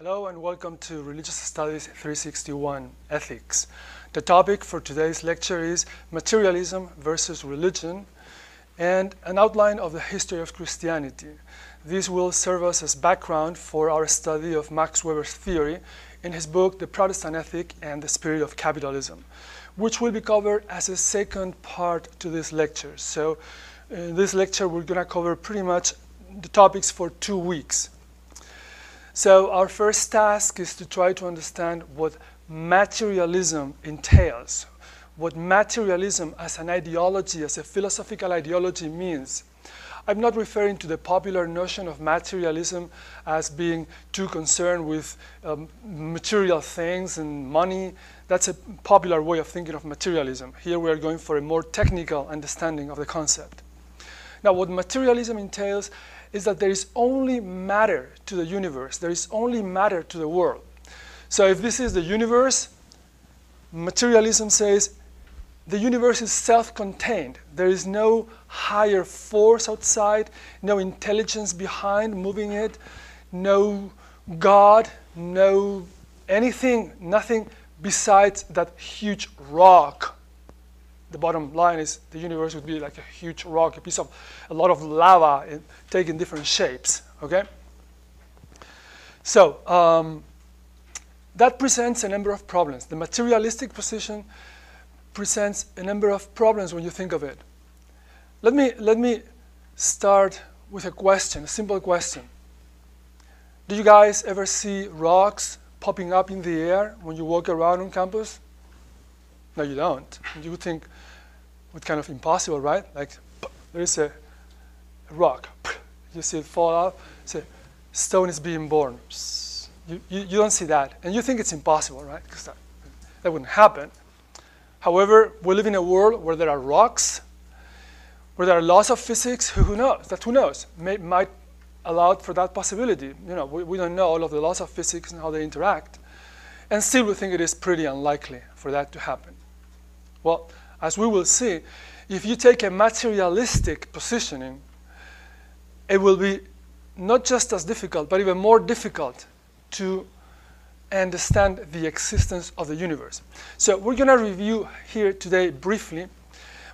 Hello and welcome to Religious Studies 361 Ethics. The topic for today's lecture is materialism versus religion and an outline of the history of Christianity. This will serve us as background for our study of Max Weber's theory in his book The Protestant Ethic and the Spirit of Capitalism, which will be covered as a second part to this lecture. So in this lecture we're going to cover pretty much the topics for 2 weeks. So our first task is to try to understand what materialism entails, what materialism as an ideology, as a philosophical ideology means. I'm not referring to the popular notion of materialism as being too concerned with material things and money. That's a popular way of thinking of materialism. Here we are going for a more technical understanding of the concept. Now, what materialism entails is that there is only matter to the universe. There is only matter to the world. So if this is the universe, materialism says the universe is self-contained. There is no higher force outside, no intelligence behind moving it, no God, no anything, nothing besides that huge rock. The bottom line is the universe would be like a huge rock, a lot of lava taking different shapes, okay? So that presents a number of problems. The materialistic position presents a number of problems when you think of it. Let me start with a question, a simple question. Do you guys ever see rocks popping up in the air when you walk around on campus? No, you don't. You would think, what kind of impossible, right? Like, there is a rock. You see it fall out. Say, stone is being born. You don't see that. And you think it's impossible, right? Because that wouldn't happen. However, we live in a world where there are rocks, where there are laws of physics. Who knows? Who knows? Might allow for that possibility. You know, we don't know all of the laws of physics and how they interact. And still we think it is pretty unlikely for that to happen. Well, as we will see, if you take a materialistic positioning, it will be not just as difficult, but even more difficult to understand the existence of the universe. So we're going to review here today briefly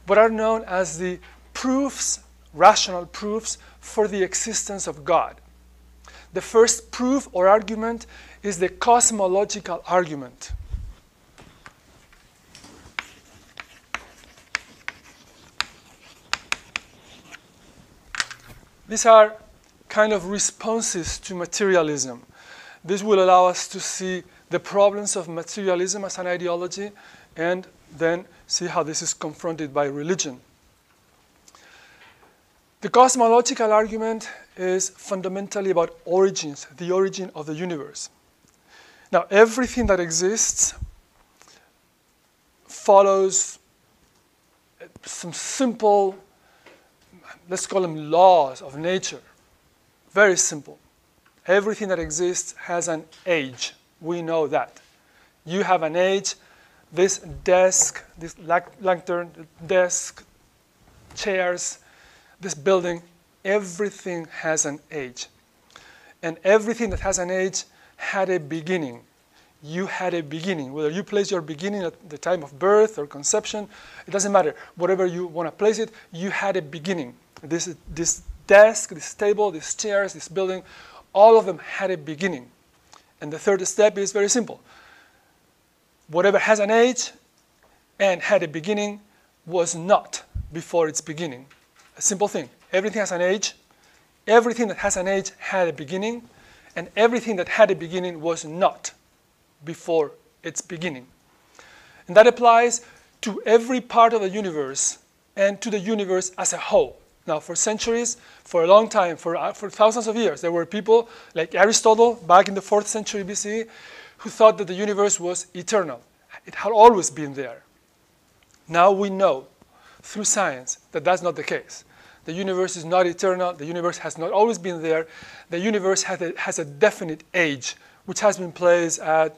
what are known as the proofs, rational proofs, for the existence of God. The first proof or argument is the cosmological argument. These are kind of responses to materialism. This will allow us to see the problems of materialism as an ideology and then see how this is confronted by religion. The cosmological argument is fundamentally about origins, the origin of the universe. Now, everything that exists follows some simple, let's call them laws of nature. Very simple. Everything that exists has an age. We know that. You have an age. This desk, this lantern, desk, chairs, this building, everything has an age. And everything that has an age had a beginning. You had a beginning. Whether you place your beginning at the time of birth or conception, it doesn't matter. Whatever you want to place it, you had a beginning. This desk, this table, these chairs, this building, all of them had a beginning. And the third step is very simple. Whatever has an age and had a beginning was not before its beginning. A simple thing. Everything has an age. Everything that has an age had a beginning. And everything that had a beginning was not before its beginning. And that applies to every part of the universe and to the universe as a whole. Now, for centuries, for a long time, for thousands of years, there were people like Aristotle back in the 4th century BCE who thought that the universe was eternal. It had always been there. Now we know through science that that's not the case. The universe is not eternal. The universe has not always been there. The universe has a definite age, which has been placed about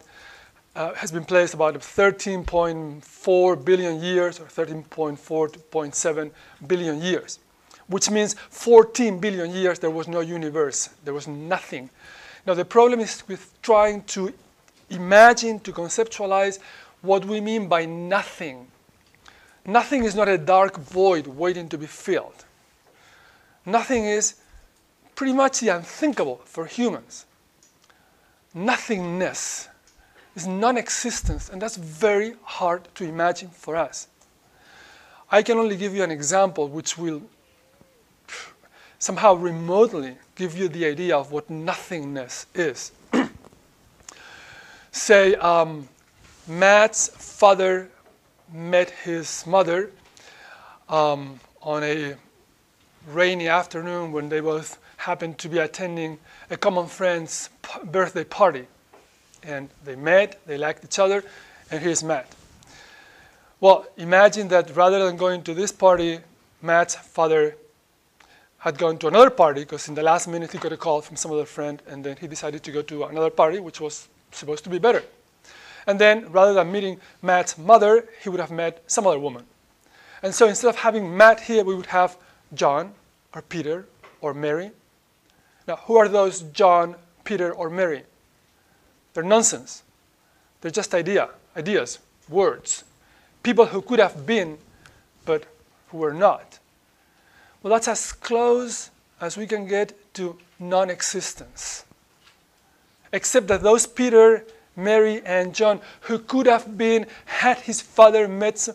13.4 billion years or 13.4 to 0.7 billion years. which means 14 billion years there was no universe. There was nothing. Now the problem is with trying to imagine, to conceptualize what we mean by nothing. Nothing is not a dark void waiting to be filled. Nothing is pretty much the unthinkable for humans. Nothingness is non-existence, and that's very hard to imagine for us. I can only give you an example which will somehow remotely give you the idea of what nothingness is. Say Matt's father met his mother on a rainy afternoon when they both happened to be attending a common friend's birthday party. And they met, they liked each other, and here's Matt. Well, imagine that rather than going to this party, Matt's father had gone to another party because in the last minute he got a call from some other friend, and then he decided to go to another party, which was supposed to be better. And then, rather than meeting Matt's mother, he would have met some other woman. And so instead of having Matt here, we would have John, or Peter, or Mary. Now, who are those John, Peter, or Mary? They're nonsense. They're just ideas, words. People who could have been, but who were not. Well, that's as close as we can get to non-existence. Except that those Peter, Mary, and John, who could have been had his father met,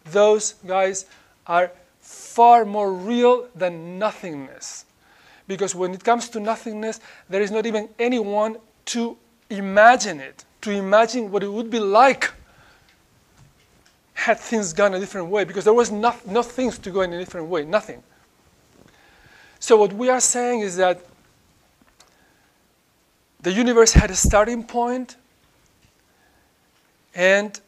those guys are far more real than nothingness. Because when it comes to nothingness, there is not even anyone to imagine it, to imagine what it would be like had things gone a different way, because there was no things to go in a different way, nothing. So what we are saying is that the universe had a starting point, and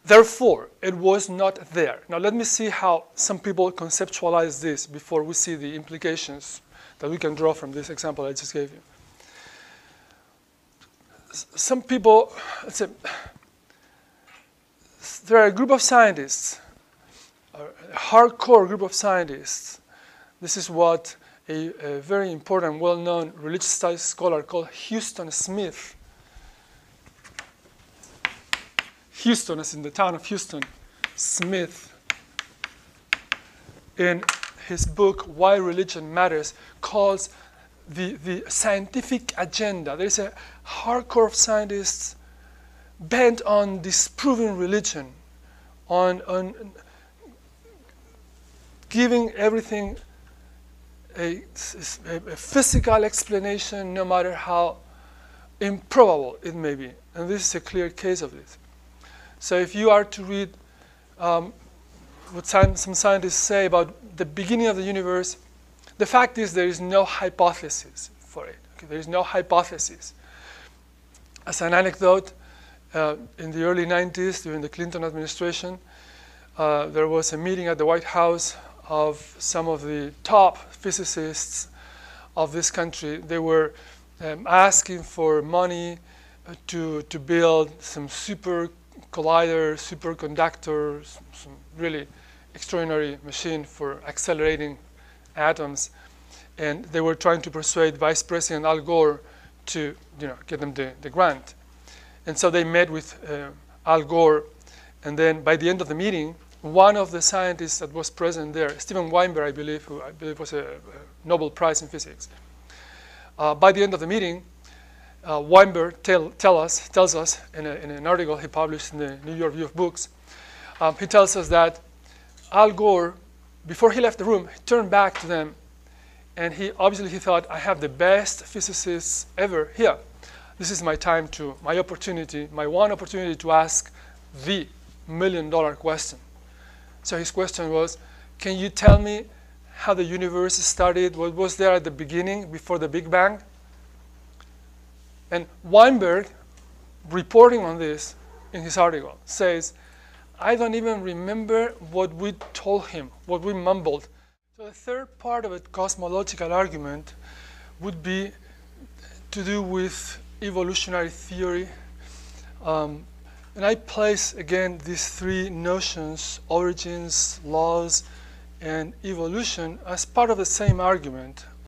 therefore it was not there. Now let me see how some people conceptualize this before we see the implications that we can draw from this example I just gave you. Some people, let's say, there are a group of scientists, a hardcore group of scientists. This is what a very important, well-known religious studies scholar called Houston Smith. Houston, as in the town of Houston, Smith, in his book, Why Religion Matters, calls the scientific agenda. There is a hardcore of scientists bent on disproving religion, on giving everything a physical explanation, no matter how improbable it may be. And this is a clear case of this. So if you are to read what some scientists say about the beginning of the universe, the fact is there is no hypothesis for it. Okay? There is no hypothesis. As an anecdote, in the early 90s, during the Clinton administration, there was a meeting at the White House of some of the top physicists of this country. They were asking for money to build some super collider, superconductors, some really extraordinary machine for accelerating atoms. And they were trying to persuade Vice President Al Gore to get them the grant. And so they met with Al Gore, and then by the end of the meeting, one of the scientists that was present there, Steven Weinberg, I believe, who I believe was a Nobel Prize in Physics. By the end of the meeting, Weinberg tells us in an article he published in the New York Review of Books, he tells us that Al Gore, before he left the room, he turned back to them, and he thought, I have the best physicists ever here. This is my time my one opportunity to ask the million-dollar question. So his question was, can you tell me how the universe started? What was there at the beginning, before the Big Bang? And Weinberg, reporting on this in his article, says, I don't even remember what we told him, what we mumbled. So the third part of a cosmological argument would be to do with evolutionary theory. And I place, again, these three notions, origins, laws, and evolution as part of the same argument